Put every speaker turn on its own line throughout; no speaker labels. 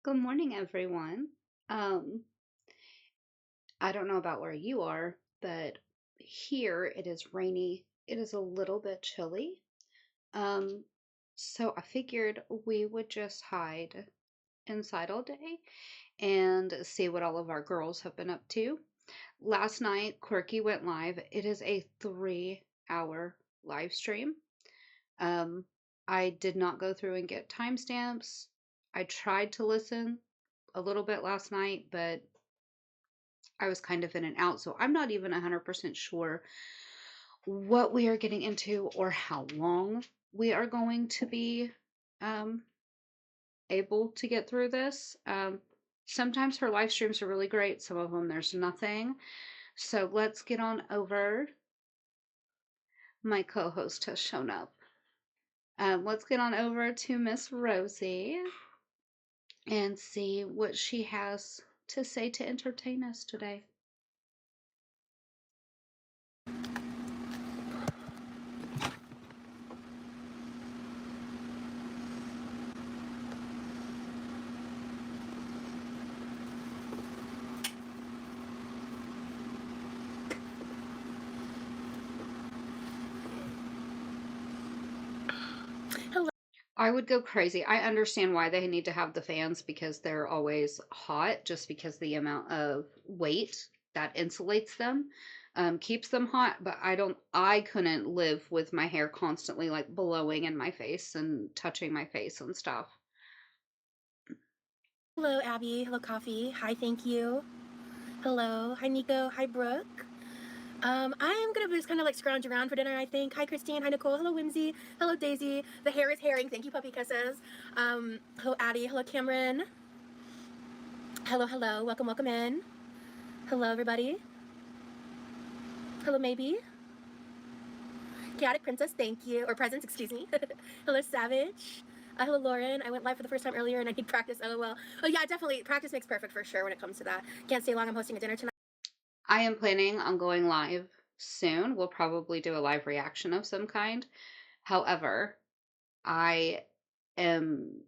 Good morning, everyone. Um, I don't know about where you are, but here it is rainy. It is a little bit chilly. Um, so I figured we would just hide inside all day and see what all of our girls have been up to. Last night, Quirky went live. It is a 3-hour live stream. Um, I did not go through and get timestamps. I tried to listen a little bit last night, but I was kind of in and out. So I'm not even 100% sure what we are getting into or how long we are going to be um, able to get through this. Sometimes her live streams are really great, some of them there's nothing. So let's get on over. My co host has shown up. Let's get on over to Miss Rosie and see what she has to say to entertain us today.
Hello.
I would go crazy. I understand why they need to have the fans because they're always hot, just because the amount of weight that insulates them keeps them hot. But I couldn't live with my hair constantly like blowing in my face and touching my face and stuff.
Hello, Abby. Hello, Coffee. Hi, thank you. Hello. Hi, Nico. Hi, Brooke. I'm gonna just kind of like scrounge around for dinner, I think. Hi, Christine. Hi, Nicole. Hello, Whimsy. Hello, Daisy. The hair is herring. Thank you, puppy kisses. Hello, Addie. Hello, Cameron. Hello, hello. Welcome, welcome in. Hello, everybody. Hello, maybe. Chaotic Princess, thank you. Or Presents, excuse me. Hello, Savage. Hello, Lauren. I went live for the first time earlier and I need practice. LOL. Oh, yeah, definitely. Practice makes perfect for sure when it comes to that. Can't stay long. I'm hosting a dinner tonight.
I am planning on going live soon. We'll probably do a live reaction of some kind. However, I am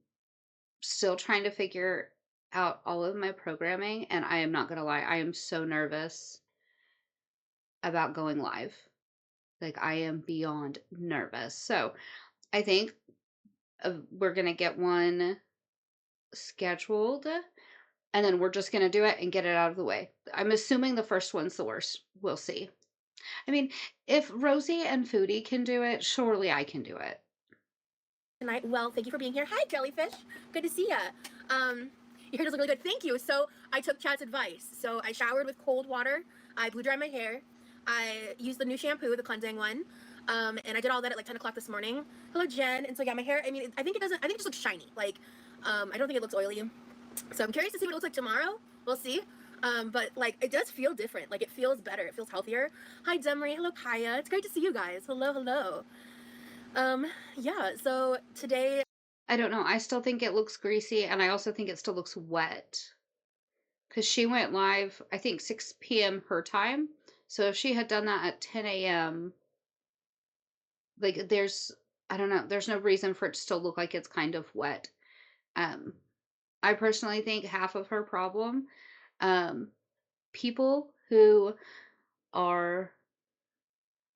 still trying to figure out all of my programming, and I am not going to lie, I am so nervous about going live. Like, I am beyond nervous. So, I think we're going to get one scheduled, and then we're just going to do it and get it out of the way. I'm assuming the first one's the worst. We'll see. I mean, if Rosie and Foodie can do it, surely I can do it.
Tonight. Well, thank you for being here. Hi, Jellyfish. Good to see ya. Your hair does look really good. Thank you. So I took Chad's advice. So I showered with cold water. I blew dry my hair. I used the new shampoo, the cleansing one. And I did all that at like 10 o'clock this morning. Hello, Jen. And so yeah, my hair. I mean, I think it doesn't. I think it just looks shiny. Like, I don't think it looks oily. So I'm curious to see what it looks like tomorrow. We'll see. But like, it does feel different. Like, it feels better. It feels healthier. Hi, Demry. Hello, Kaya. It's great to see you guys. Hello, hello. Yeah, so today.
I don't know. I still think it looks greasy, and I also think it still looks wet. Because she went live, I think 6 p.m. her time. So if she had done that at 10 a.m., like I don't know, there's no reason for it to still look like it's kind of wet. Um, I personally think half of her problem, um, people who are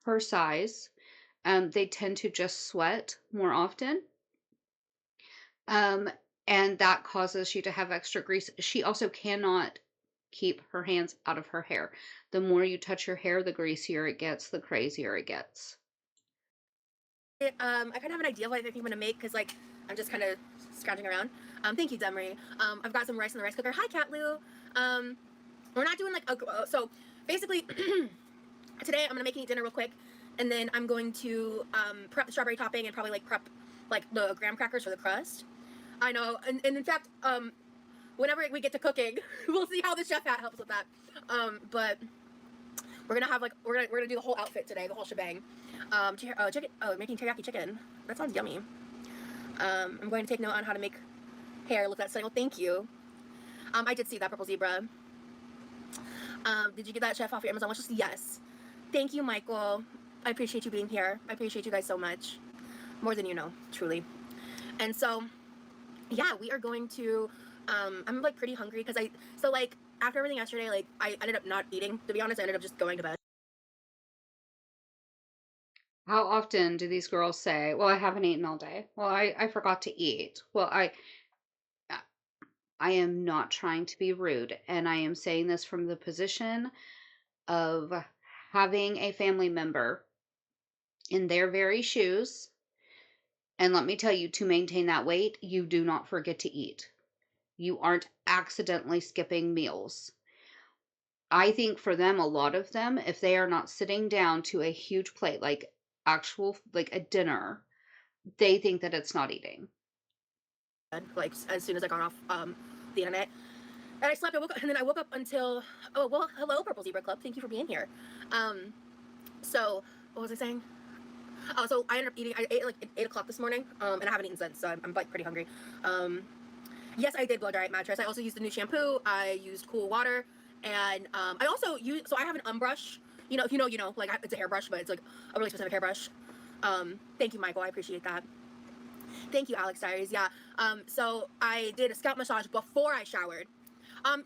her size, they tend to just sweat more often. Um, and that causes you to have extra grease. She also cannot keep her hands out of her hair. The more you touch your hair, the greasier it gets, the crazier it gets.
I kind of have an idea of what I think I'm gonna make because like I'm just kind of scrounging around. Thank you, Demry. I've got some rice in the rice cooker. Hi, Cat Lou. We're not doing like a so basically today I'm gonna make dinner real quick, and then I'm going to prep the strawberry topping and probably like prep like the graham crackers for the crust. I know, and in fact, whenever we get to cooking, we'll see how the chef hat helps with that. But we're gonna have like we're gonna do the whole outfit today, the whole shebang. Chicken. Oh, making teriyaki chicken. That sounds yummy. I'm going to take note on how to make hair look that stunning. Well, thank you. I did see that purple zebra. Did you get that chef off your Amazon wishlist? Yes. Thank you, Michael. I appreciate you being here. I appreciate you guys so much. More than you know, truly. And so, yeah, we are going to I'm like pretty hungry because so like after everything yesterday, like I ended up not eating. To be honest, I ended up just going to bed.
How often do these girls say, "Well, I haven't eaten all day. Well, I forgot to eat." Well, I am not trying to be rude, and I am saying this from the position of having a family member in their very shoes. And let me tell you, to maintain that weight, you do not forget to eat. You aren't accidentally skipping meals. I think for them, a lot of them, if they are not sitting down to a huge plate, like actual, like a dinner, they think that it's not eating.
Like as soon as I got off the internet, and I slept. I woke up, and then I woke up until oh well, hello Purple Zebra Club. Thank you for being here. So what was I saying? Oh, so I ended up eating. I ate like at 8 o'clock this morning, and I haven't eaten since. So I'm like pretty hungry. Yes, I did blow dry mattress. I also used a new shampoo. I used cool water, and I also use. So I have an umbrush. You know, if you know, you know. Like it's a hairbrush, but it's like a really specific hairbrush. Thank you, Michael. I appreciate that. Thank you, Alex Diaries. Yeah. So I did a scalp massage before I showered.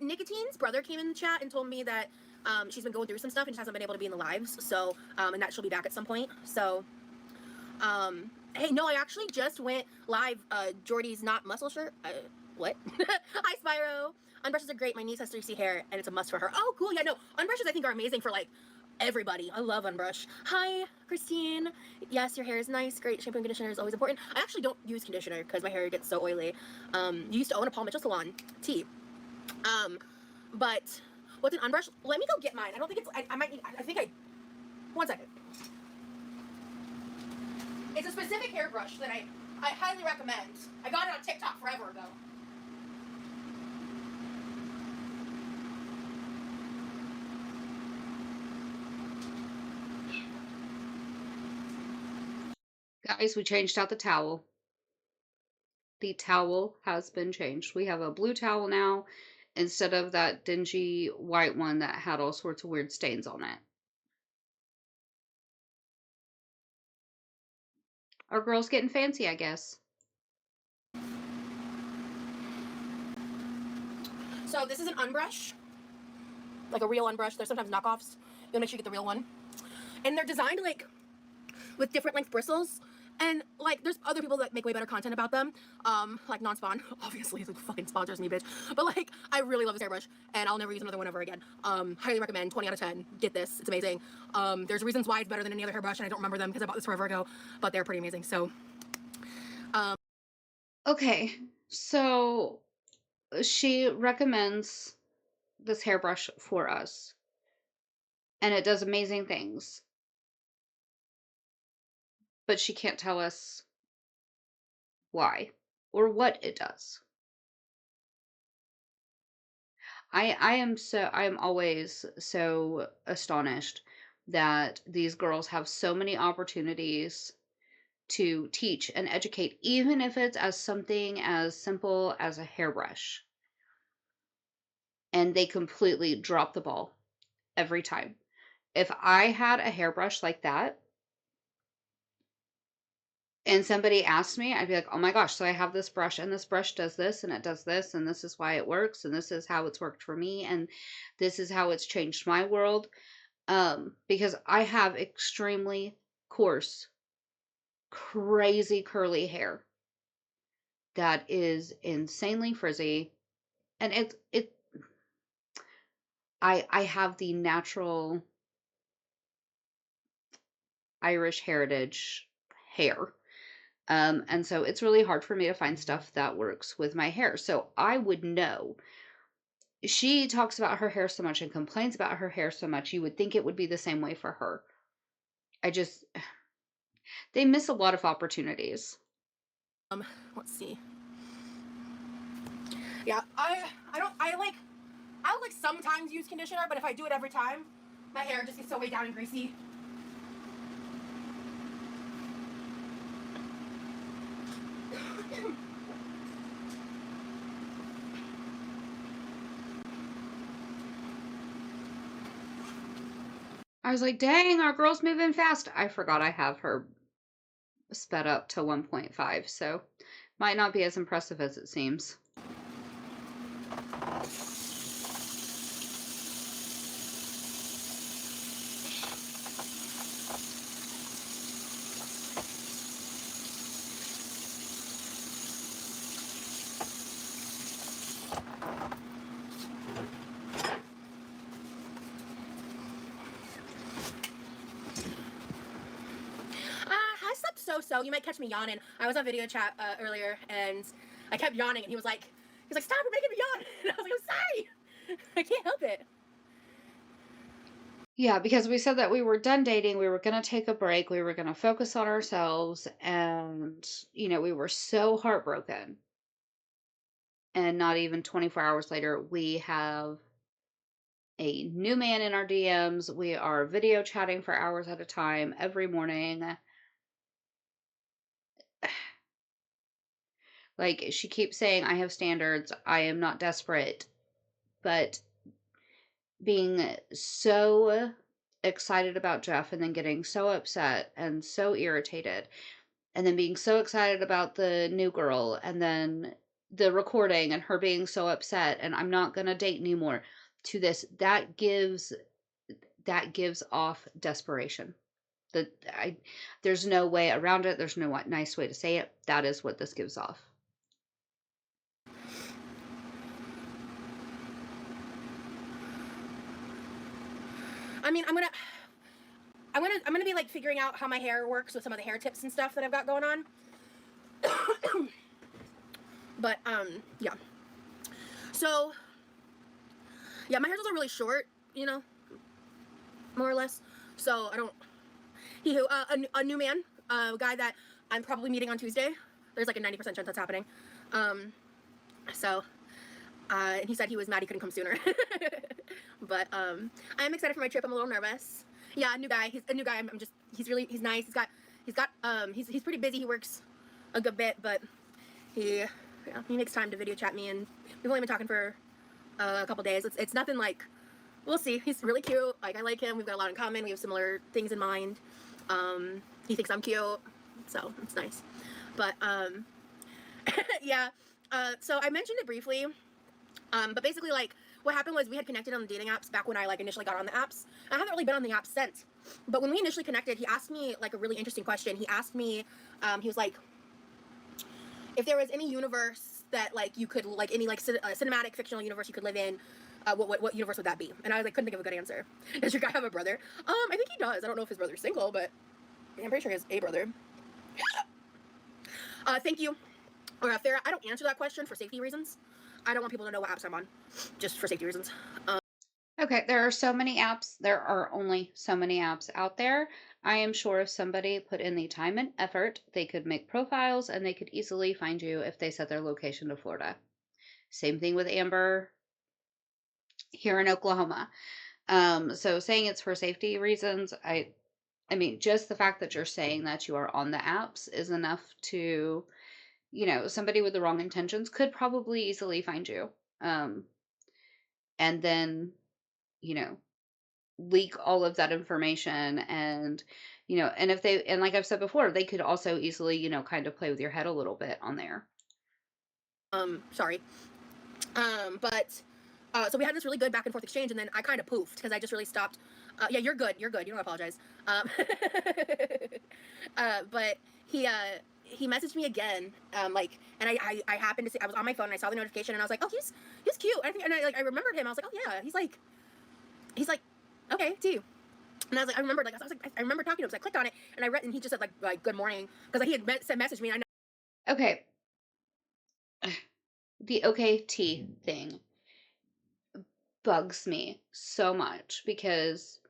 Nicotine's brother came in the chat and told me that she's been going through some stuff and just hasn't been able to be in the lives. So and that she'll be back at some point. So hey, no, I actually just went live. Jordy's not muscle shirt. What? Hi, Spyro. Unbrushes are great. My niece has 3C hair, and it's a must for her. Oh, cool. Yeah, no, unbrushes I think are amazing for like everybody. I love unbrush. Hi, Christine. Yes, your hair is nice. Great shampoo and conditioner is always important. I actually don't use conditioner because my hair gets so oily. You used to own a Paul Mitchell salon. Tea. But what's an unbrush? Let me go get mine. I don't think it's. I might need. I think I. One second. It's a specific hairbrush that I highly recommend. I got it on TikTok forever ago.
Guys, we changed out the towel. The towel has been changed. We have a blue towel now instead of that dingy white one that had all sorts of weird stains on it. Our girl's getting fancy, I guess.
So this is an unbrush, like a real unbrush. There's sometimes knockoffs. You'll make sure you get the real one. And they're designed like with different length bristles. And like there's other people that make way better content about them. Like non-spawn. Obviously, like fucking sponsors me, bitch. But like I really love this hairbrush and I'll never use another one ever again. Highly recommend, 20 out of 10. Get this. It's amazing. There's reasons why it's better than any other hairbrush and I don't remember them because I bought this forever ago, but they're pretty amazing. So
Okay, so she recommends this hairbrush for us, and it does amazing things, but she can't tell us why or what it does. I am always so astonished that these girls have so many opportunities to teach and educate, even if it's as something as simple as a hairbrush. And they completely drop the ball every time. If I had a hairbrush like that and somebody asked me, I'd be like, oh my gosh, so I have this brush and this brush does this and it does this and this is why it works and this is how it's worked for me and this is how it's changed my world. Because I have extremely coarse, crazy curly hair that is insanely frizzy, and I have the natural Irish heritage hair. And so it's really hard for me to find stuff that works with my hair. So I would know. She talks about her hair so much and complains about her hair so much. You would think it would be the same way for her. I just, they miss a lot of opportunities.
let's see. Yeah, I'll like sometimes use conditioner, but if I do it every time, my hair just gets so way down and greasy.
I was like, dang, our girl's moving fast. I forgot I have her sped up to 1.5, so might not be as impressive as it seems.
I slept so. You might catch me yawning. I was on video chat earlier, and I kept yawning, and he's like, "Stop! You're making me yawn." And I was like, "I'm sorry. I can't help it."
Yeah, because we said that we were done dating, we were going to take a break, we were going to focus on ourselves, and, we were so heartbroken. And not even 24 hours later, we have a new man in our DMs. We are video chatting for hours at a time every morning. Like, she keeps saying, I have standards, I am not desperate. But being so excited about Jeff and then getting so upset and so irritated, and then being so excited about the new girl, and then the recording and her being so upset and I'm not going to date anymore, to this, that gives off desperation. There's no way around it. There's no nice way to say it. That is what this gives off.
I mean, I'm gonna be like figuring out how my hair works with some of the hair tips and stuff that I've got going on. But yeah. So yeah, my hair's also really short, more or less. So I don't. He who a new man, a guy that I'm probably meeting on Tuesday. There's like a 90% chance that's happening. So and he said he was mad he couldn't come sooner. But I am excited for my trip. I'm a little nervous. Yeah, a new guy. He's a new guy. He's nice. He's pretty busy. He works a good bit, but he makes time to video chat me, and we've only been talking for a couple days. It's nothing like, we'll see. He's really cute. Like, I like him. We've got a lot in common. We have similar things in mind. He thinks I'm cute, so it's nice. But yeah. So I mentioned it briefly. But basically, like, what happened was we had connected on the dating apps back when I, like, initially got on the apps. I haven't really been on the apps since. But when we initially connected, he asked me, like, a really interesting question. He asked me, he was like, if there was any universe that, like, you could, like, any, like, cinematic fictional universe you could live in, what universe would that be? And I, like, couldn't think of a good answer. Does your guy have a brother? I think he does. I don't know if his brother's single, but I'm pretty sure he has a brother. Thank you. Or Farrah, I don't answer that question for safety reasons. I don't want people to know what apps I'm on, just for safety reasons.
Okay, there are so many apps. There are only so many apps out there. I am sure if somebody put in the time and effort, they could make profiles and they could easily find you if they set their location to Florida. Same thing with Amber here in Oklahoma. So saying it's for safety reasons, I mean, just the fact that you're saying that you are on the apps is enough to, somebody with the wrong intentions could probably easily find you. And then, you know, leak all of that information, and and if they, and like I've said before, they could also easily kind of play with your head a little bit on there.
Sorry. But so we had this really good back and forth exchange, and then I kind of poofed because I just really stopped. Yeah, you're good. You're good. You don't apologize. But he messaged me again, like, and I happened to see, I was on my phone and I saw the notification, and I was like, oh, he's cute. And I remembered him. I was like, oh yeah, he's like, okay, to you. And I was like, I remember talking to him, so I clicked on it, and I read, and he just said like good morning, because he had messaged me, and I know.
Okay, the okay tea thing bugs me so much because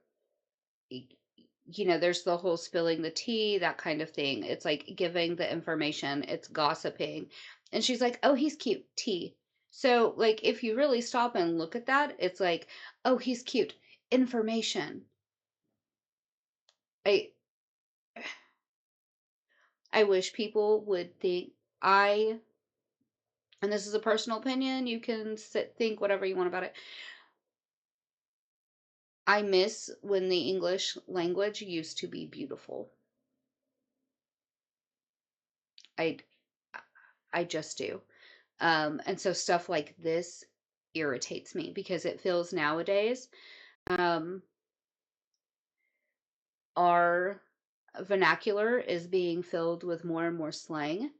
there's the whole spilling the tea, that kind of thing. It's like giving the information, it's gossiping. And she's like, oh, he's cute, tea. So, like, if you really stop and look at that, it's like, oh, he's cute, information. I I wish people would think, and this is a personal opinion, you can think whatever you want about it. I miss when the English language used to be beautiful. I I just do. And so stuff like this irritates me because it feels nowadays um, our vernacular is being filled with more and more slang.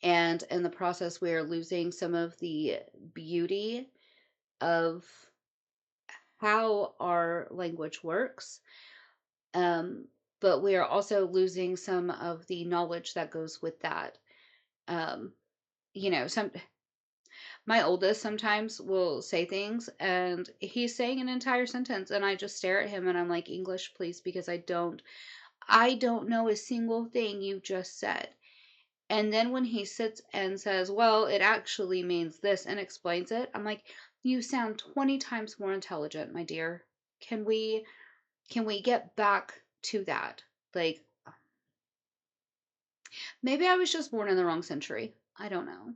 And in the process, we are losing some of the beauty of how our language works. Um, but we are also losing some of the knowledge that goes with that. Um, some my oldest sometimes will say things and he's saying an entire sentence and I just stare at him and I'm like, English, please, because I don't know a single thing you just said. And then when he sits and says, well, it actually means this and explains it, I'm like, you sound 20 times more intelligent, my dear. Can we get back to that? Like, maybe I was just born in the wrong century. I don't know.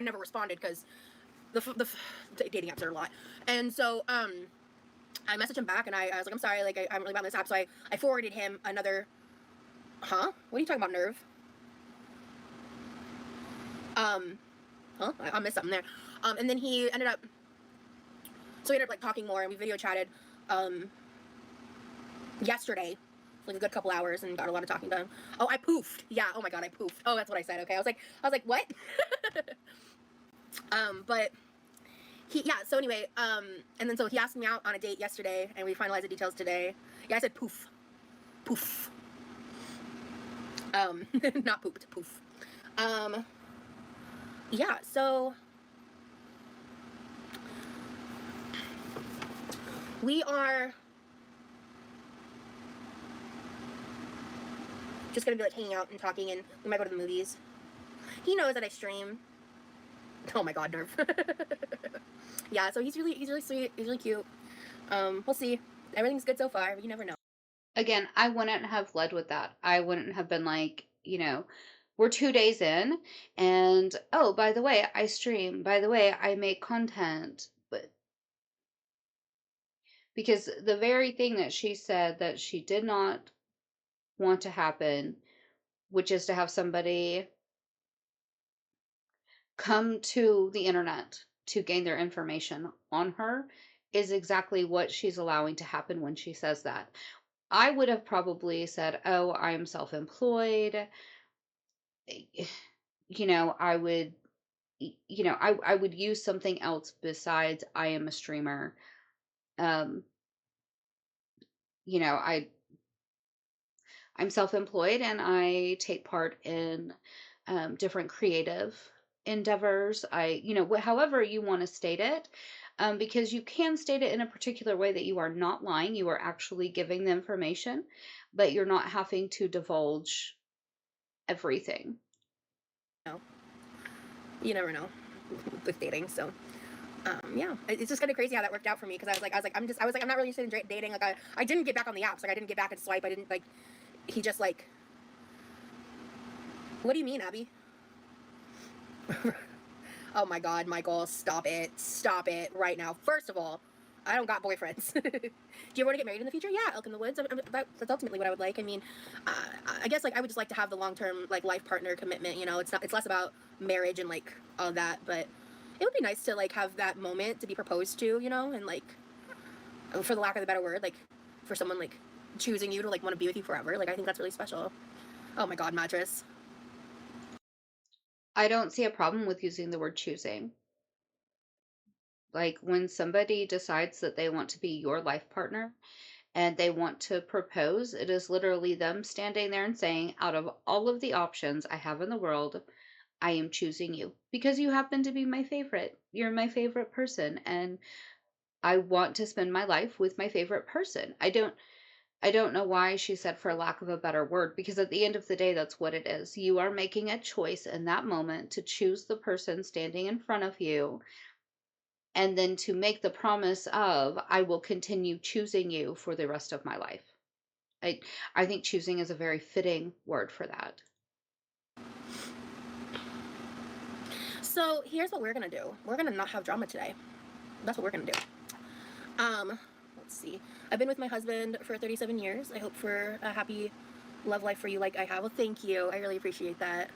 I never responded because the dating apps are a lot. And so I messaged him back and I was like, I'm sorry, like I'm really bad on this app. So I forwarded him another. Huh? What are you talking about, nerve? Huh? I missed something there. And then he ended up. So we ended up like talking more and we video chatted yesterday for like a good couple hours and got a lot of talking done. Oh, I poofed. Yeah. Oh my god, I poofed. Oh, that's what I said. Okay. I was like, what? But yeah. So anyway, and then so he asked me out on a date yesterday, and we finalized the details today. Yeah, I said poof, poof. Not pooped, poof. Yeah. So we are just gonna be like hanging out and talking, and we might go to the movies. He knows that I stream. Oh my god, nerve. Yeah, so he's really sweet. He's really cute. We'll see. Everything's good so far, but you never know.
Again, I wouldn't have led with that. I wouldn't have been like, we're 2 days in, and oh, by the way, I stream. By the way, I make content. But because the very thing that she said that she did not want to happen, which is to have somebody come to the internet to gain their information on her, is exactly what she's allowing to happen when she says that. I would have probably said, oh, I'm self-employed. I would, I would use something else besides I am a streamer. Um, I I'm self-employed and I take part in different creative endeavors. However you want to state it, because you can state it in a particular way that you are not lying, you are actually giving the information, but you're not having to divulge everything.
No, you never know with dating. So, yeah, it's just kind of crazy how that worked out for me because I'm not really interested in dating. Like I didn't get back on the apps. Like I didn't get back and swipe. I didn't like. He just like. What do you mean, Abby? Oh my god, Michael, stop it right now. First of all, I don't got boyfriends. Do you want to get married in the future? Yeah, elk in the woods. That's ultimately what I would like. I mean, I guess like I would just like to have the long-term like life partner commitment. It's less about marriage and like all that, but it would be nice to like have that moment to be proposed to, and like, for the lack of a better word, like for someone like choosing you to like want to be with you forever. Like I think that's really special. Oh my god, mattress.
I don't see a problem with using the word choosing. Like when somebody decides that they want to be your life partner and they want to propose, it is literally them standing there and saying, out of all of the options I have in the world, I am choosing you because you happen to be my favorite. You're my favorite person and I want to spend my life with my favorite person. I don't know why she said for lack of a better word, because at the end of the day, that's what it is. You are making a choice in that moment to choose the person standing in front of you and then to make the promise of, I will continue choosing you for the rest of my life. I think choosing is a very fitting word for that.
So here's what we're gonna do. We're gonna not have drama today. That's what we're gonna do. Let's see. I've been with my husband for 37 years. I hope for a happy love life for you like I have. Well, thank you. I really appreciate that.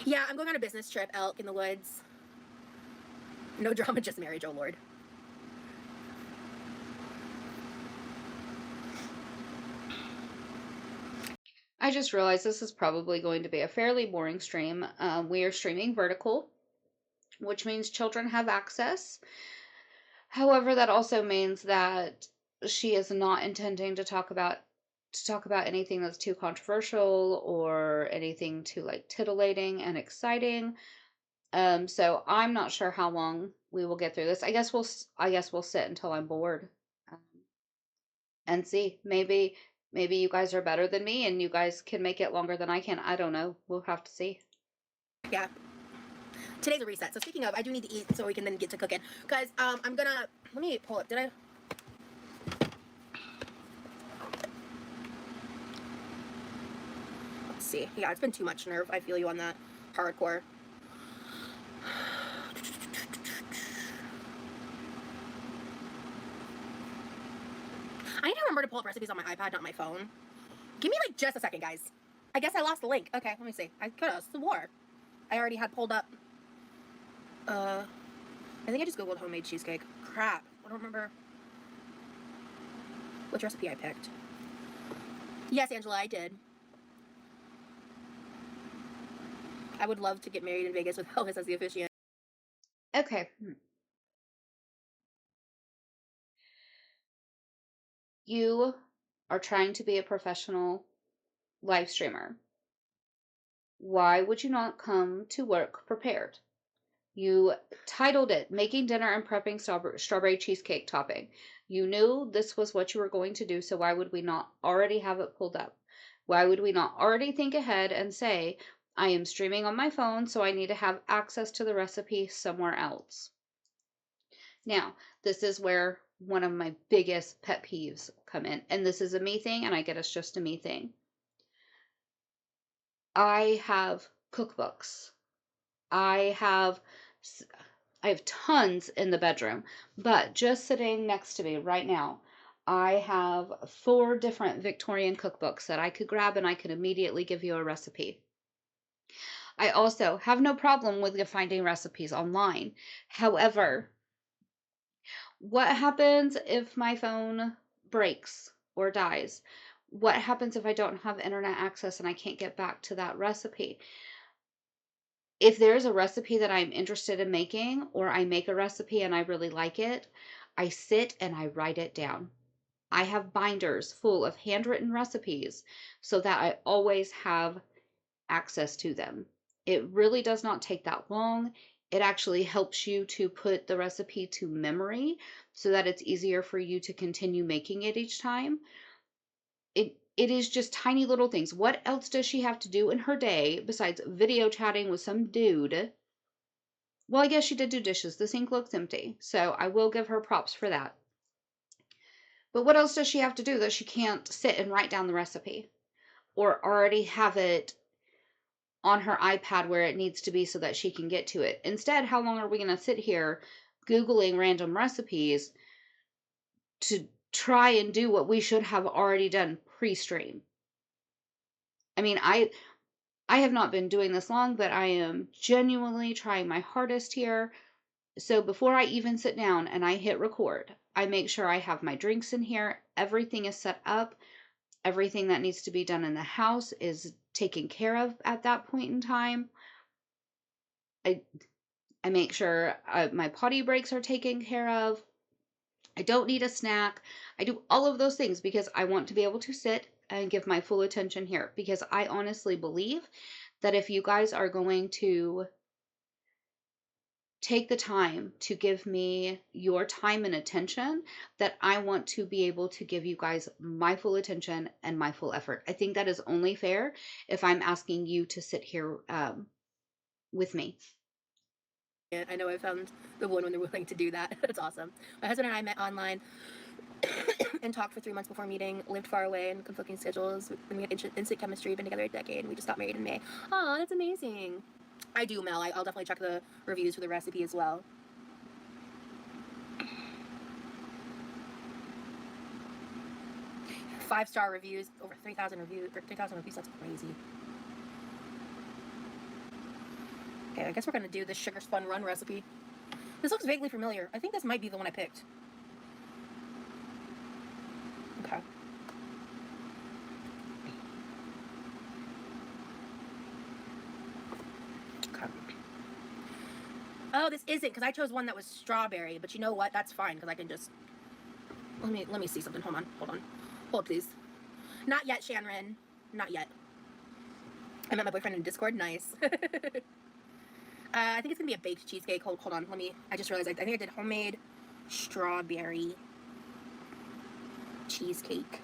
Yeah, I'm going on a business trip, elk in the woods. No drama, just marriage, oh Lord.
I just realized this is probably going to be a fairly boring stream. We are streaming vertical, which means children have access. However, that also means that she is not intending to talk about anything that's too controversial or anything too like titillating and exciting. So I'm not sure how long we will get through this. I guess we'll sit until I'm bored, um, and see. Maybe you guys are better than me and you guys can make it longer than I can. I don't know. We'll have to see.
Yeah. Today's a reset. So speaking of, I do need to eat so we can then get to cooking. Because I'm gonna, let me pull up. Did I? Let's see. Yeah, it's been too much nerve. I feel you on that. Hardcore. I need to remember to pull up recipes on my iPad, not my phone. Give me like just a second, guys. I guess I lost the link. Okay, let me see. I could have swore I already had pulled up. I think I just googled homemade cheesecake. Crap. I don't remember which recipe I picked. Yes, Angela, I did. I would love to get married in Vegas with Elvis as the officiant.
Okay. You are trying to be a professional live streamer. Why would you not come to work prepared? You titled it Making Dinner and Prepping Strawberry Cheesecake Topping. You knew this was what you were going to do, so why would we not already have it pulled up? Why would we not already think ahead and say, I am streaming on my phone, so I need to have access to the recipe somewhere else? Now, this is where one of my biggest pet peeves come in, and this is a me thing, and I get it's just a me thing. I have cookbooks. I have I have tons in the bedroom, but just sitting next to me right now, I have 4 different Victorian cookbooks that I could grab and I could immediately give you a recipe. I also have no problem with finding recipes online. However, what happens if my phone breaks or dies? What happens if I don't have internet access and I can't get back to that recipe? If there's a recipe that I'm interested in making, or I make a recipe and I really like it, I sit and I write it down. I have binders full of handwritten recipes so that I always have access to them. It really does not take that long. It actually helps you to put the recipe to memory so that it's easier for you to continue making it each time. It is just tiny little things. What else does she have to do in her day besides video chatting with some dude? Well, I guess she did do dishes. The sink looks empty, so I will give her props for that. But what else does she have to do that she can't sit and write down the recipe or already have it on her iPad where it needs to be so that she can get to it? Instead, how long are we going to sit here Googling random recipes to try and do what we should have already done pre-stream? I mean, I have not been doing this long, but I am genuinely trying my hardest here. So before I even sit down and I hit record, I make sure I have my drinks in here. Everything is set up. Everything that needs to be done in the house is taken care of at that point in time. I I make sure my potty breaks are taken care of. I don't need a snack. I do all of those things because I want to be able to sit and give my full attention here, because I honestly believe that if you guys are going to take the time to give me your time and attention, that I want to be able to give you guys my full attention and my full effort. I think that is only fair if I'm asking you to sit here with me.
I know I found the one when they're willing to do that. That's awesome. My husband and I met online and talked for 3 months before meeting, lived far away in conflicting schedules, and we had instant chemistry, been together a decade, and we just got married in May. Oh, that's amazing. I do, Mel. I'll definitely check the reviews for the recipe as well. 5-star reviews, over 3,000 reviews, 3,000 reviews, that's crazy. Okay, I guess we're gonna do the sugar spun run recipe. This looks vaguely familiar. I think this might be the one I picked. Okay. Okay. Oh, this isn't, because I chose one that was strawberry. But you know what? That's fine, because I can just... Let me see something. Hold on. Hold, please. Not yet, Shannon. Not yet. I met my boyfriend in Discord. Nice. I think it's going to be a baked cheesecake. Hold on. I just realized I think I did homemade strawberry cheesecake.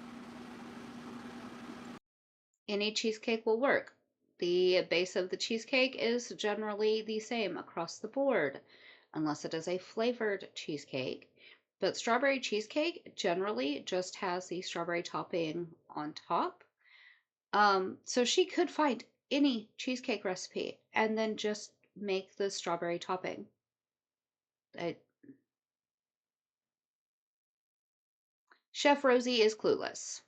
Any cheesecake will work. The base of the cheesecake is generally the same across the board, unless it is a flavored cheesecake. But strawberry cheesecake generally just has the strawberry topping on top. So she could find any cheesecake recipe and then just make the strawberry topping. Chef Rosie is clueless.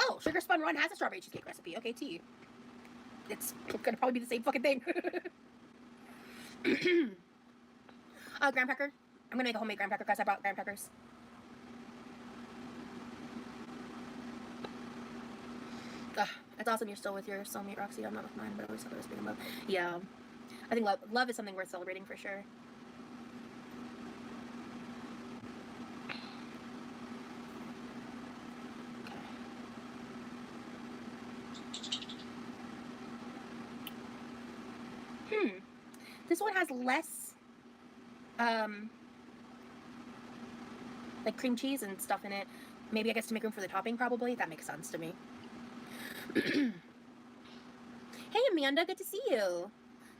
Oh, Sugar Spun Run has a strawberry cheesecake recipe. Okay, T. It's gonna probably be the same fucking thing. Graham cracker. I'm gonna make a homemade graham cracker because I brought graham crackers. It's awesome you're still with your soulmate, Roxy. I'm not with mine, but I always thought I was being love. Yeah. I think love is something worth celebrating for sure. Okay. This one has less like cream cheese and stuff in it. Maybe I guess to make room for the topping, probably. That makes sense to me. Hey Amanda, good to see you.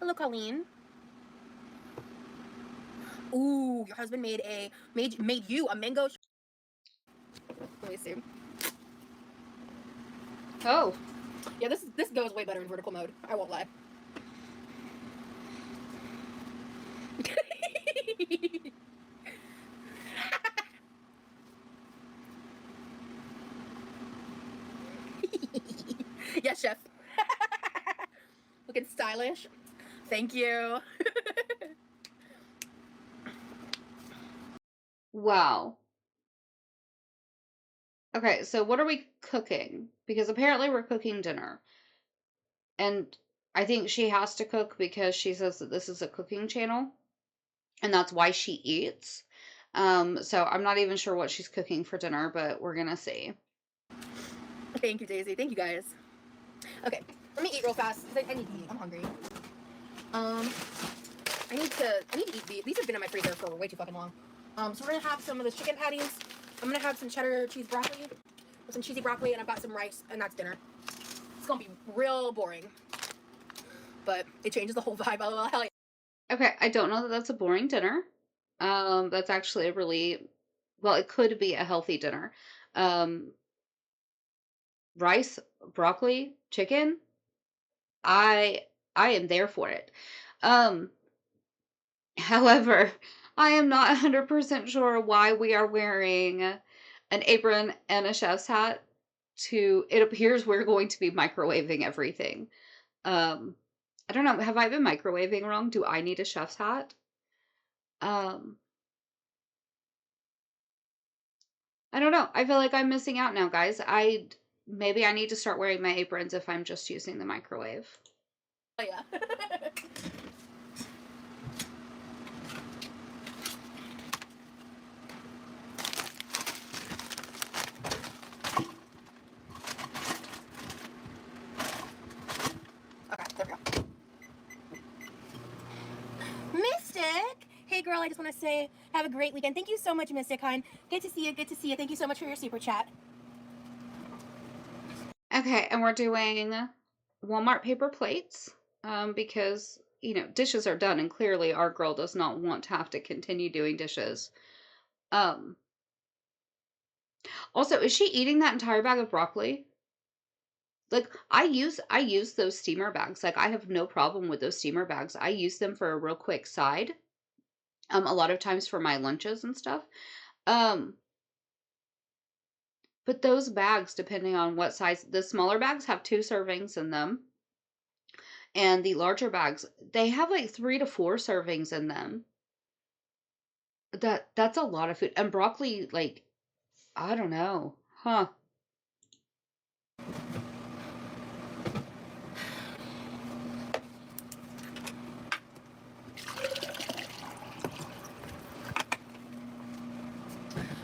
Hello Colleen. Ooh, your husband made you a mango. Let me see.
Oh.
Yeah, this goes way better in vertical mode. I won't lie. Yes, chef. Looking stylish. Thank you.
Wow. Okay, so what are we cooking? Because apparently we're cooking dinner. And I think she has to cook because she says that this is a cooking channel. And that's why she eats. So I'm not even sure what she's cooking for dinner, but we're gonna see.
Thank you, Daisy. Thank you, guys. Okay, let me eat real fast. I need to eat. I'm hungry. I need to eat these. These have been in my freezer for way too fucking long. So we're gonna have some of the chicken patties. I'm gonna have some cheddar cheese broccoli with some cheesy broccoli, and I've got some rice, and that's dinner. It's gonna be real boring, but it changes the whole vibe. LOL, hell yeah.
Okay, I don't know that that's a boring dinner. That's actually a really, well, it could be a healthy dinner. Rice, broccoli, chicken. I am there for it. However, I am not 100% sure why we are wearing an apron and a chef's hat. It appears we're going to be microwaving everything. I don't know. Have I been microwaving wrong? Do I need a chef's hat? I don't know. I feel like I'm missing out now, guys. Maybe I need to start wearing my aprons if I'm just using the microwave.
Oh yeah. Okay, there we go. Mystic! Hey girl, I just want to say have a great weekend. Thank you so much, Mystic, hon. Good to see you, good to see you. Thank you so much for your super chat.
Okay, and we're doing Walmart paper plates because, dishes are done, and clearly our girl does not want to have to continue doing dishes. Also, is she eating that entire bag of broccoli? Like, I use those steamer bags. Like, I have no problem with those steamer bags. I use them for a real quick side. A lot of times for my lunches and stuff. But those bags, depending on what size, the smaller bags have 2 servings in them. And the larger bags, they have like 3 to 4 servings in them. That's a lot of food. And broccoli, like, I don't know. Huh.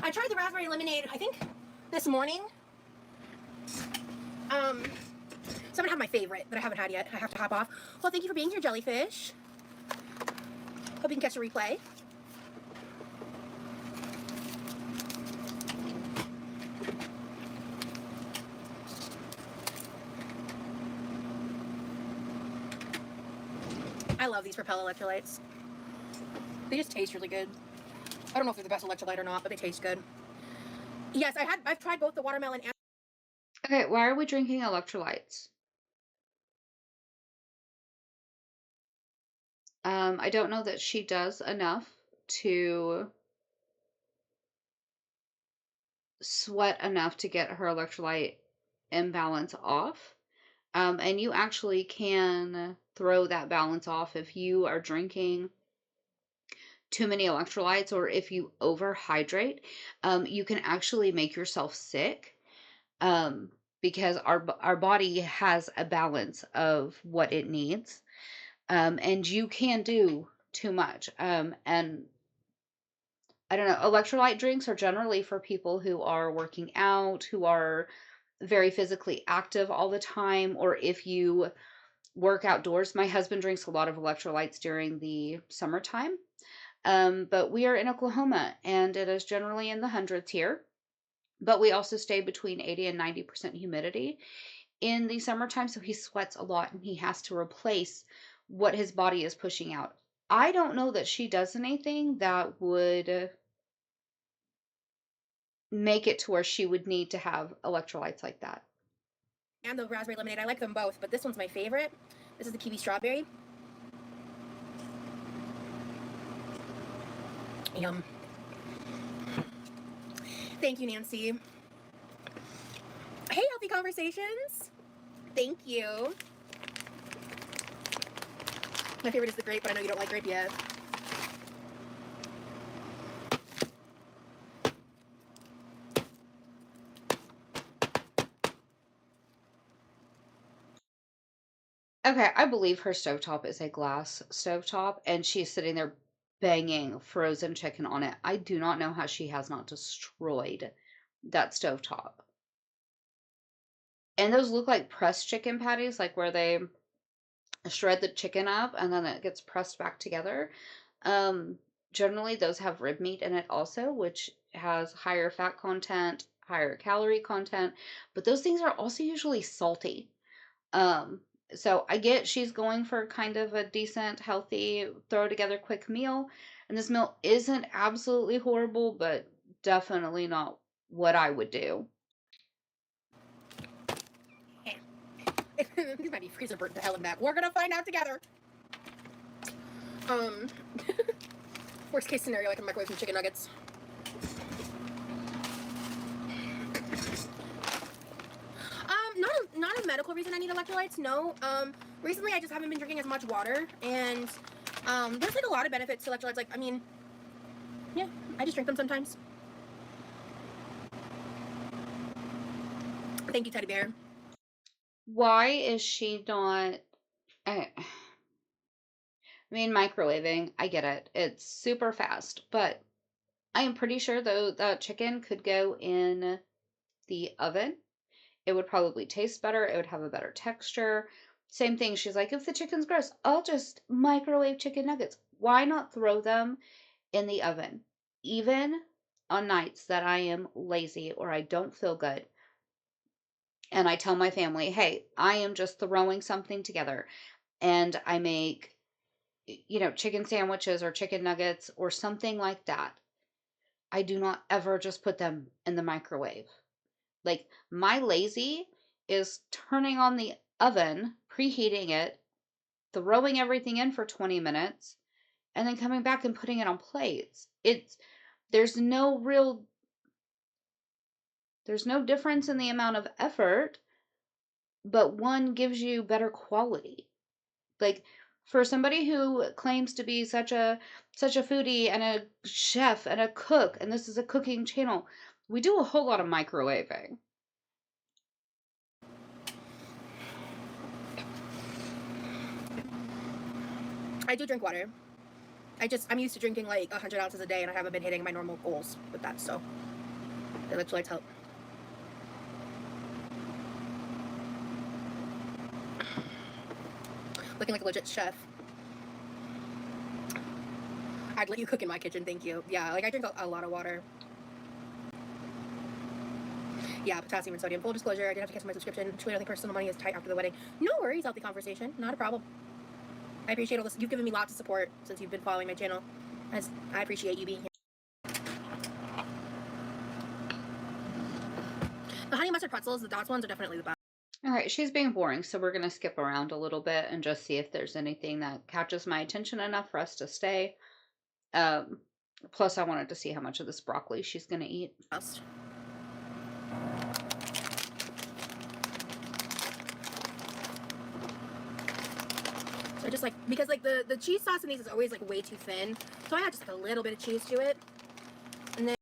I tried the raspberry lemonade, I think, this morning. So I'm gonna have my favorite that I haven't had yet. I have to hop off. Well, thank you for being here, Jellyfish. Hope you can catch a replay. I love these Propel electrolytes. They just taste really good. I don't know if they're the best electrolyte or not, but they taste good. Yes, I've tried both the watermelon and...
Okay, why are we drinking electrolytes? I don't know that she does enough to sweat enough to get her electrolyte imbalance off. And you actually can throw that balance off if you are drinking too many electrolytes or if you overhydrate. You can actually make yourself sick, because our body has a balance of what it needs, and you can do too much. And I don't know, electrolyte drinks are generally for people who are working out, who are very physically active all the time, or if you work outdoors. My husband drinks a lot of electrolytes during the summertime. But we are in Oklahoma and it is generally in the hundreds here. But we also stay between 80 and 90% humidity in the summertime. So he sweats a lot and he has to replace what his body is pushing out. I don't know that she does anything that would make it to where she would need to have electrolytes like that.
And the raspberry lemonade. I like them both, but this one's my favorite. This is the kiwi strawberry. Yum. Thank you, Nancy. Hey, Healthy Conversations. Thank you. My favorite is the grape, but I know you don't like grape yet.
Okay, I believe her stovetop is a glass stovetop and she's sitting there banging frozen chicken on it. I do not know how she has not destroyed that stovetop. And those look like pressed chicken patties, like where they shred the chicken up and then it gets pressed back together. Um, Generally, those have rib meat in it also, which has higher fat content, higher calorie content, but those things are also usually salty. Um, so I get she's going for kind of a decent, healthy, throw together quick meal, and this meal isn't absolutely horrible, but definitely not what I would do.
These might be freezer burnt to hell and back. We're gonna find out together. Um, Worst case scenario, I can microwave some chicken nuggets. Not a medical reason I need electrolytes. No. Recently I just haven't been drinking as much water, and there's like a lot of benefits to electrolytes. Like, I mean, yeah, I just drink them sometimes. Thank you, Teddy Bear.
Why is she not? I mean, microwaving, I get it. It's super fast, but I am pretty sure though that chicken could go in the oven. It would probably taste better. It would have a better texture. Same thing. She's like, if the chicken's gross, I'll just microwave chicken nuggets. Why not throw them in the oven? Even on nights that I am lazy or I don't feel good, and I tell my family, hey, I am just throwing something together, and I make, chicken sandwiches or chicken nuggets or something like that. I do not ever just put them in the microwave. Like, my lazy is turning on the oven, preheating it, throwing everything in for 20 minutes, and then coming back and putting it on plates. There's no real there's no difference in the amount of effort, but one gives you better quality. Like, for somebody who claims to be such a foodie and a chef and a cook, and this is a cooking channel, we do a whole lot of microwaving.
I do drink water. I'm used to drinking like 100 ounces a day, and I haven't been hitting my normal goals with that, so the electrolytes help. Looking like a legit chef. I'd let you cook in my kitchen, thank you. Yeah, like I drink a lot of water. Yeah, potassium and sodium. Full disclosure, I did have to cancel my subscription. Truly, I think personal money is tight after the wedding. No worries, healthy conversation. Not a problem. I appreciate all this. You've given me lots of support since you've been following my channel. I appreciate you being here. The honey mustard pretzels, the Dots ones, are definitely the best.
All right, she's being boring, so we're going to skip around a little bit and just see if there's anything that catches my attention enough for us to stay. Plus, I wanted to see how much of this broccoli she's going to eat.
So I just like, because like the cheese sauce in these is always like way too thin, so I add just like a little bit of cheese to it. And then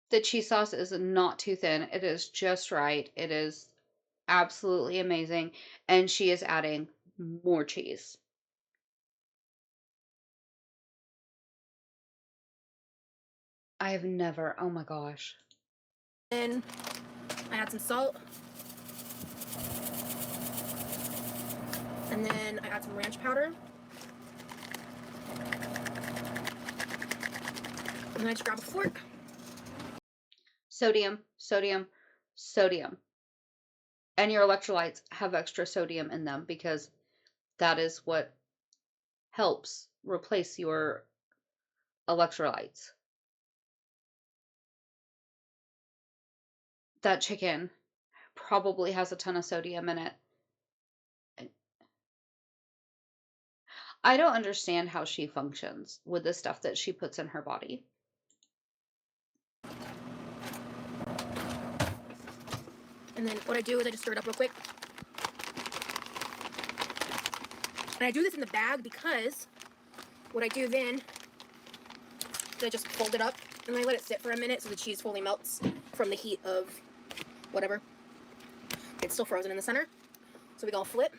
the cheese sauce is not too thin. It is just right. It is absolutely amazing. And she is adding more cheese. I have never, oh my gosh.
Then I add some salt. And then I add some ranch powder. And then I just grab a fork.
Sodium, sodium, sodium. And your electrolytes have extra sodium in them because that is what helps replace your electrolytes. That chicken probably has a ton of sodium in it. I don't understand how she functions with the stuff that she puts in her body.
And then what I do is I just stir it up real quick. And I do this in the bag because what I do then is I just fold it up and I let it sit for a minute so the cheese fully melts from the heat of whatever. It's still frozen in the center. So we gonna flip.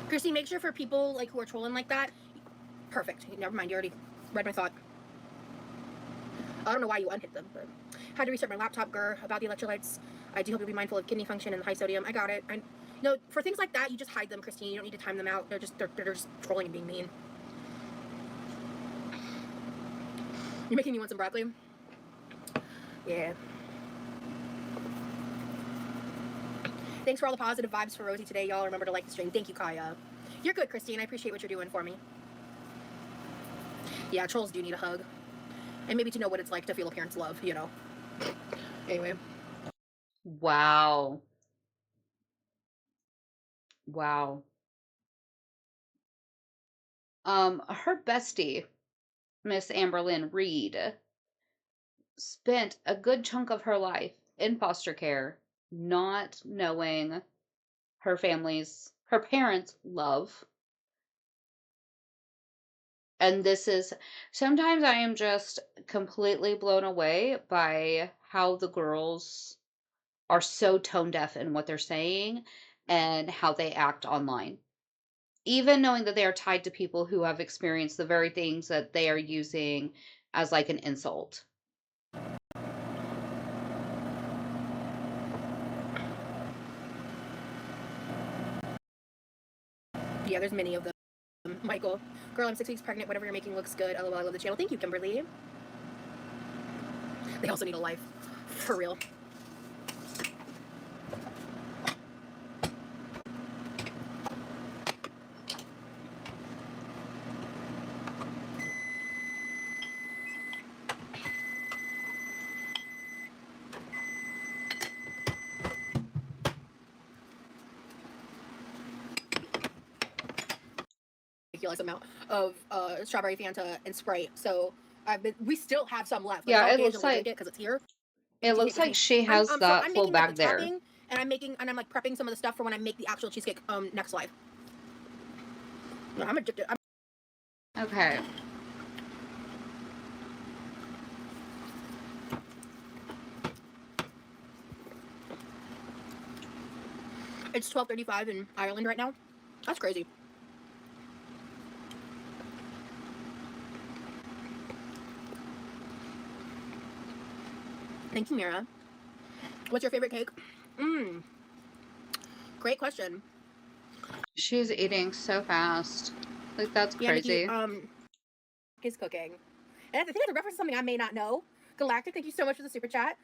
Christine, make sure for people like who are trolling like that. Perfect. Never mind, you already read my thought. I don't know why you unhit them, but had to restart my laptop, about the electrolytes. I do hope you'll be mindful of kidney function and high sodium. I got it. No, for things like that, you just hide them, Christine. You don't need to time them out. They're just trolling and being mean. You're making me want some broccoli? Yeah. Thanks for all the positive vibes for Rosie today. Y'all remember to like the stream. Thank you, Kaya. You're good, Christine. I appreciate what you're doing for me. Yeah, trolls do need a hug. And maybe to know what it's like to feel a parent's love, you know. Anyway.
Wow. Wow. Her bestie, Miss Amberlynn Reed, spent a good chunk of her life in foster care, not knowing her parents' love. And sometimes I am just completely blown away by how the girls are so tone deaf in what they're saying and how they act online. Even knowing that they are tied to people who have experienced the very things that they are using as like an insult.
Yeah, there's many of them. Michael, girl, I'm 6 weeks pregnant. Whatever you're making looks good. LOL, I love the channel. Thank you, Kimberly. They also need a life. For real. Ridiculous amount of strawberry Fanta and Sprite. So we still have some left.
Yeah, it looks like
because it's here.
it looks like she has that full bag there.
and I'm like prepping some of the stuff for when I make the actual cheesecake next live. I'm addicted.
Okay.
It's 12:35 in Ireland right now. That's crazy. Thank you, Mira. What's your favorite cake? Great question.
She's eating so fast. Like, that's
Yeah, Nikki,
crazy.
is cooking. And I think that's a reference to something I may not know. Galactic, thank you so much for the super chat.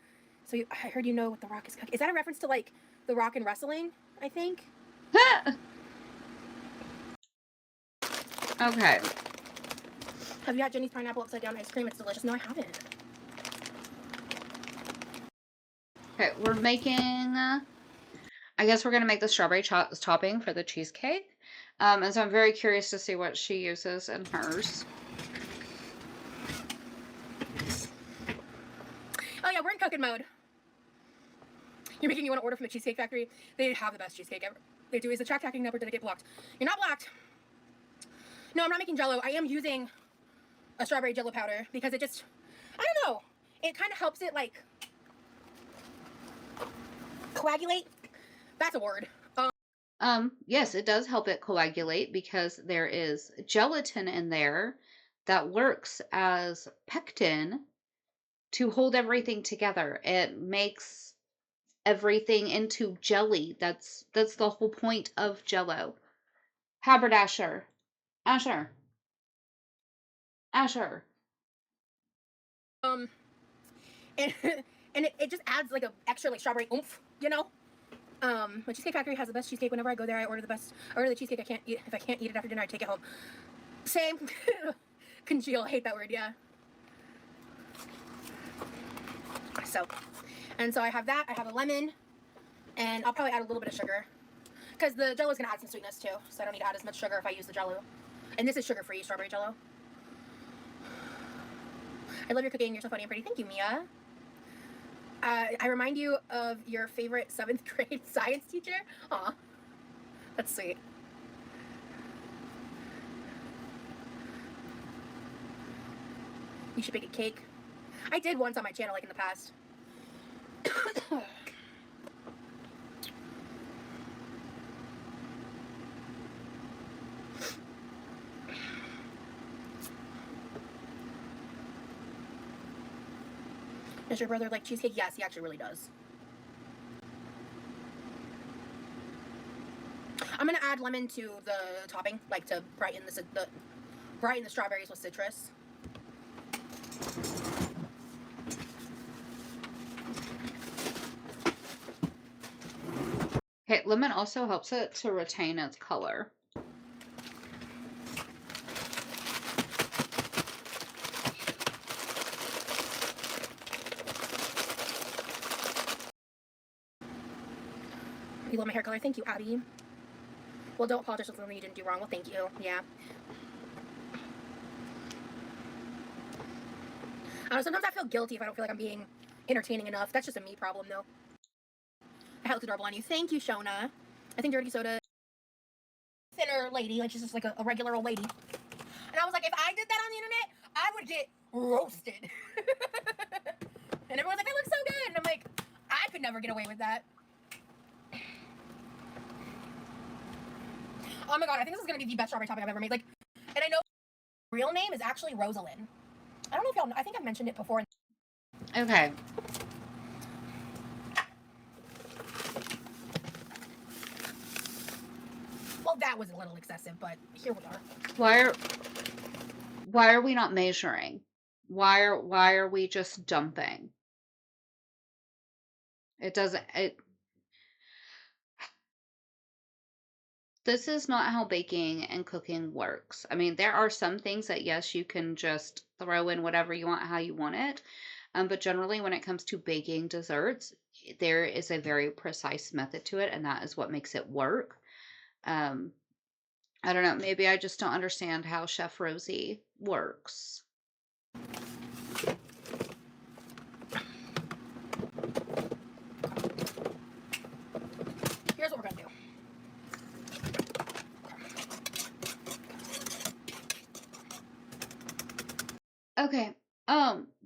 So I heard you know what The Rock is cooking. Is that a reference to like The Rock and wrestling? I think.
Okay.
Have you had Jenny's pineapple upside down ice cream? It's delicious. No, I haven't.
Okay, we're making, I guess we're going to make the strawberry topping for the cheesecake. And so I'm very curious to see what she uses in hers.
Oh yeah, we're in cooking mode. You're making you want to order from the Cheesecake Factory. They have the best cheesecake ever. They do. Is the track hacking up or did it get blocked? You're not blocked. No, I'm not making Jello. I am using a strawberry Jello powder because it just, I don't know. It kind of helps it like coagulate. That's a word.
Yes, it does help it coagulate because there is gelatin in there that works as pectin to hold everything together. It makes everything into jelly. That's the whole point of Jello. Haberdasher. Asher. Asher.
And, and it just adds like a extra like strawberry oomph, you know? The Cheesecake Factory has the best cheesecake. Whenever I go there, I order the best. I order the cheesecake I can't eat. If I can't eat it after dinner, I take it home. Same. Congeal. I hate that word. Yeah. So I have that. I have a lemon, and I'll probably add a little bit of sugar, because the Jello is gonna add some sweetness too. So I don't need to add as much sugar if I use the Jello. And this is sugar-free strawberry Jello. I love your cooking. You're so funny and pretty. Thank you, Mia. I remind you of your favorite 7th grade science teacher. Aw, that's sweet. You should bake a cake. I did once on my channel, like in the past. Does your brother like cheesecake? Yes, he actually really does. I'm gonna add lemon to the topping, like to brighten the strawberries with citrus.
Okay, lemon also helps it to retain its color.
You love my hair color. Thank you, Abby. Well, don't apologize for something you didn't do wrong. Well, thank you. Yeah. I don't know, sometimes I feel guilty if I don't feel like I'm being entertaining enough. That's just a me problem, though. I looked adorable on you. Thank you, Shona. I think Dirty Soda thinner lady, like she's just like a regular old lady. And I was like, if I did that on the internet, I would get roasted. And everyone's like, I look so good. And I'm like, I could never get away with that. Oh my god, I think this is gonna be the best strawberry topping I've ever made. Like, and I know real name is actually Rosalind. I don't know if y'all know, I think I've mentioned it before.
Okay.
Well, that was a little excessive, but here we are.
Why are we not measuring? Why are we just dumping? This is not how baking and cooking works. I mean, there are some things that, yes, you can just throw in whatever you want, how you want it. But generally, when it comes to baking desserts, there is a very precise method to it, and that is what makes it work. I don't know. Maybe I just don't understand how Chef Rosie works. Okay.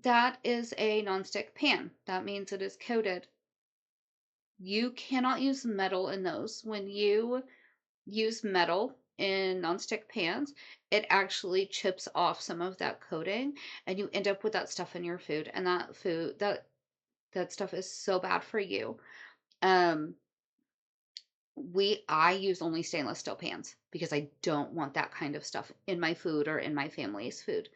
That is a nonstick pan. That means it is coated. You cannot use metal in those. When you use metal in nonstick pans, it actually chips off some of that coating and you end up with that stuff in your food. And that stuff is so bad for you. Um, I use only stainless steel pans because I don't want that kind of stuff in my food or in my family's food.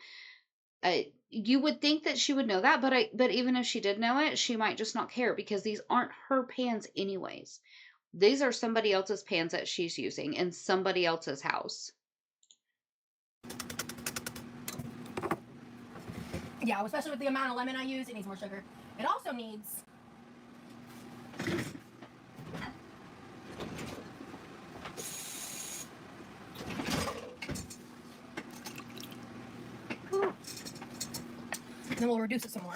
You would think that she would know that, but even if she did know it, she might just not care because these aren't her pans anyways. These are somebody else's pans that she's using in somebody else's house.
Yeah, especially with the amount of lemon I use, it needs more sugar. It also needs and then we'll reduce it some more.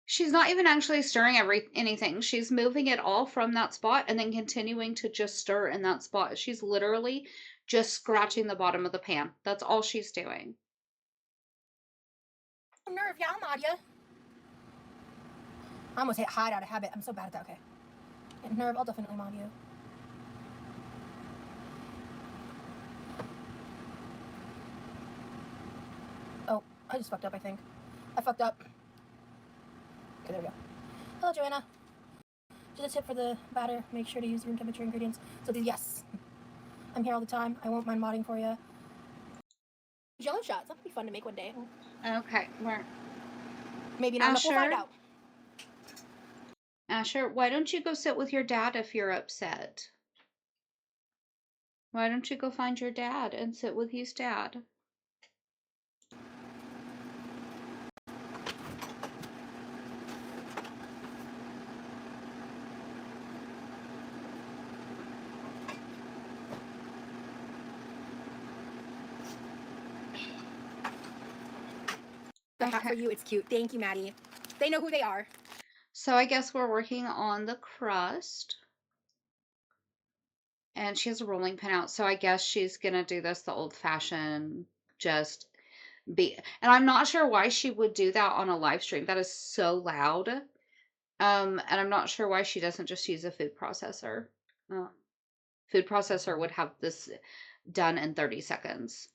She's not even actually stirring anything. She's moving it all from that spot and then continuing to just stir in that spot. She's literally just scratching the bottom of the pan. That's all she's doing.
Nerve, yeah, I'll mod ya. I almost hit hide out of habit. I'm so bad at that. Okay. And Nerve, I'll definitely mod you. Oh, I just fucked up, I think. I fucked up. Okay, there we go. Hello, Joanna. Just a tip for the batter. Make sure to use room temperature ingredients. So these, yes. I'm here all the time. I won't mind modding for you. Jello shots. That would be fun to make one day.
Okay, where?
Maybe not enough. We'll find out.
Asher, why don't you go sit with your dad if you're upset? Why don't you go find your dad and sit with his dad?
The hat for you. It's cute. Thank you, Maddie. They know who they are.
So I guess we're working on the crust. And she has a rolling pin out, so I guess she's gonna do this the old-fashioned, just be. And I'm not sure why she would do that on a live stream. That is so loud. And I'm not sure why she doesn't just use a food processor. Food processor would have this done in 30 seconds.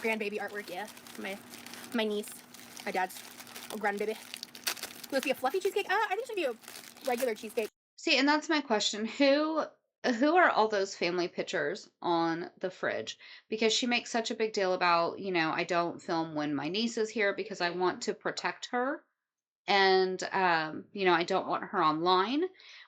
Grandbaby artwork, yeah. My niece, my dad's grandbaby. Will it be a fluffy cheesecake? I think it should be a regular cheesecake.
See, and that's my question. Who are all those family pictures on the fridge? Because she makes such a big deal about, I don't film when my niece is here because I want to protect her. And, I don't want her online,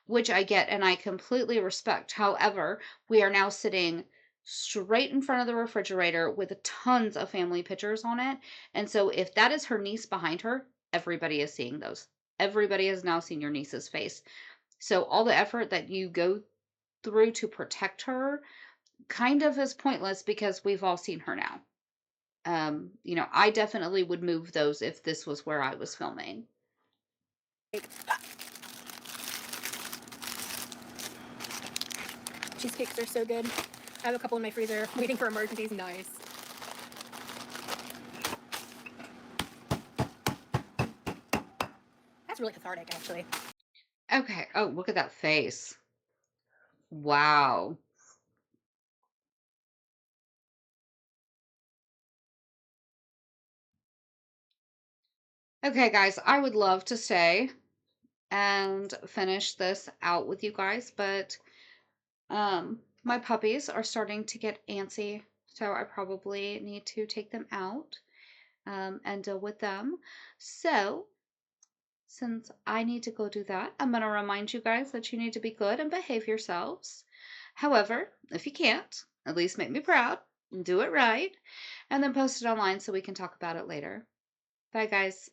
which I get and I completely respect. However, we are now sitting straight in front of the refrigerator with tons of family pictures on it. And so if that is her niece behind her, everybody is seeing those. Everybody has now seen your niece's face. So all the effort that you go through to protect her kind of is pointless because we've all seen her now. I definitely would move those if this was where I was filming.
Cheesecakes are so good. I have a couple in my freezer waiting for emergencies. Nice. That's really cathartic, actually.
Okay. Oh, look at that face. Wow. Okay, guys, I would love to stay and finish this out with you guys, but my puppies are starting to get antsy, so I probably need to take them out and deal with them. So, since I need to go do that, I'm going to remind you guys that you need to be good and behave yourselves. However, if you can't, at least make me proud and do it right, and then post it online so we can talk about it later. Bye, guys.